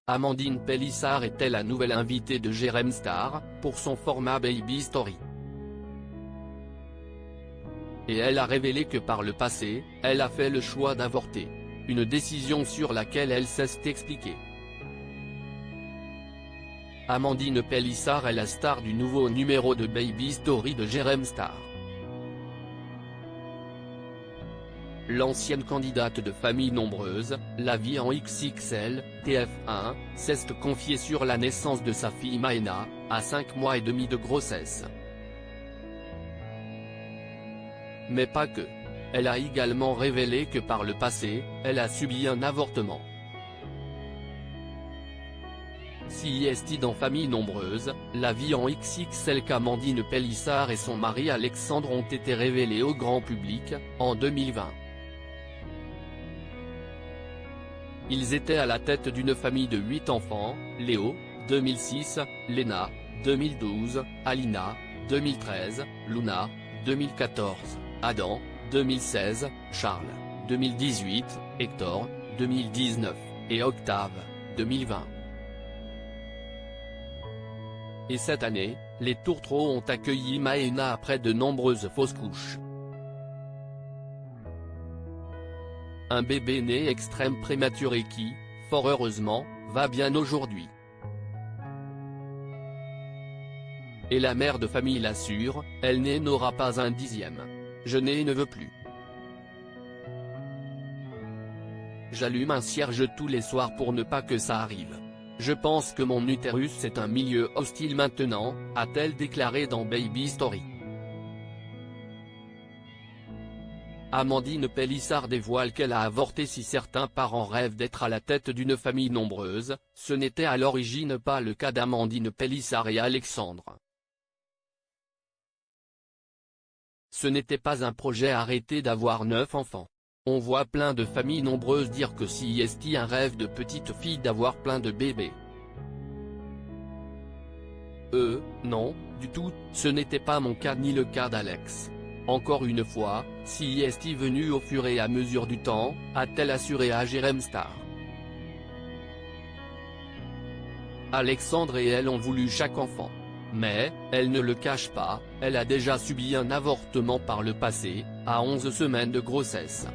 Amandine Pélissard était la nouvelle invitée de Jérém Star, pour son format Baby Story. Et elle a révélé que par le passé, elle a fait le choix d'avorter. Une décision sur laquelle elle s'est expliquée. Amandine Pélissard est la star du nouveau numéro de Baby Story de Jérém Star. L'ancienne candidate de Famille Nombreuse, La Vie en XXL, TF1, s'est confiée sur la naissance de sa fille Maëna, à 5 mois et demi de grossesse. Mais pas que. Elle a également révélé que par le passé, elle a subi un avortement. CIST dans Famille Nombreuse, La Vie en XXL qu'Amandine Pélissard et son mari Alexandre ont été révélés au grand public, en 2020. Ils étaient à la tête d'une famille de 8 enfants, Léo, 2006, Léna, 2012, Alina, 2013, Luna, 2014, Adam, 2016, Charles, 2018, Hector, 2019, et Octave, 2020. Et cette année, les tourtereaux ont accueilli Maëna après de nombreuses fausses couches. Un bébé né extrême prématuré qui, fort heureusement, va bien aujourd'hui. Et la mère de famille l'assure, elle n'aura pas un dixième. Je ne veux plus. J'allume un cierge tous les soirs pour ne pas que ça arrive. Je pense que mon utérus est un milieu hostile maintenant, a-t-elle déclaré dans Baby Story. Amandine Pélissard dévoile qu'elle a avorté. Si certains parents rêvent d'être à la tête d'une famille nombreuse, ce n'était à l'origine pas le cas d'Amandine Pélissard et Alexandre. Ce n'était pas un projet arrêté d'avoir 9 enfants. On voit plein de familles nombreuses dire que CIST un rêve de petite fille d'avoir plein de bébés. Non, du tout, ce n'était pas mon cas ni le cas d'Alex. Encore une fois, CIST venu au fur et à mesure du temps, a-t-elle assuré à Jérém Star. Alexandre et elle ont voulu chaque enfant. Mais, elle ne le cache pas, elle a déjà subi un avortement par le passé, à 11 semaines de grossesse.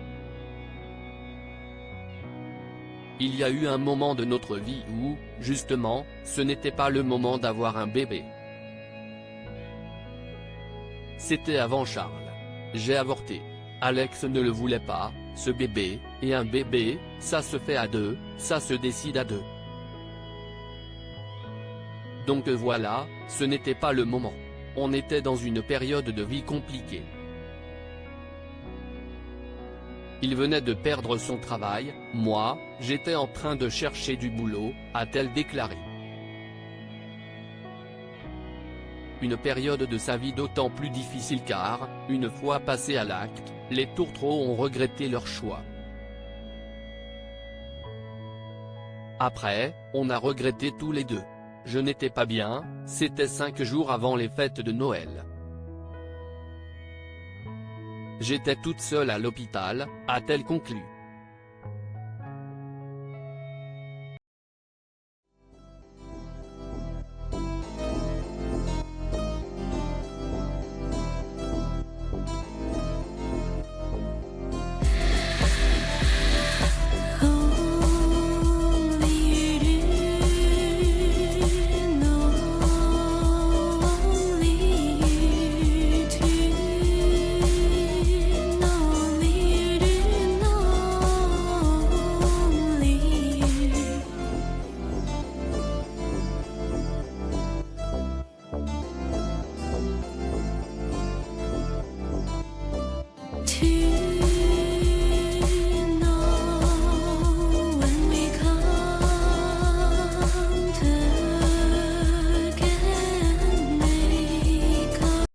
Il y a eu un moment de notre vie où, justement, ce n'était pas le moment d'avoir un bébé. C'était avant Charles. J'ai avorté. Alex ne le voulait pas, ce bébé, et un bébé, ça se fait à deux, ça se décide à deux. Donc voilà, ce n'était pas le moment. On était dans une période de vie compliquée. Il venait de perdre son travail, moi, j'étais en train de chercher du boulot, a-t-elle déclaré. Une période de sa vie d'autant plus difficile car, une fois passé à l'acte, les tourtereaux ont regretté leur choix. Après, on a regretté tous les deux. Je n'étais pas bien, c'était 5 jours avant les fêtes de Noël. J'étais toute seule à l'hôpital, a-t-elle conclu.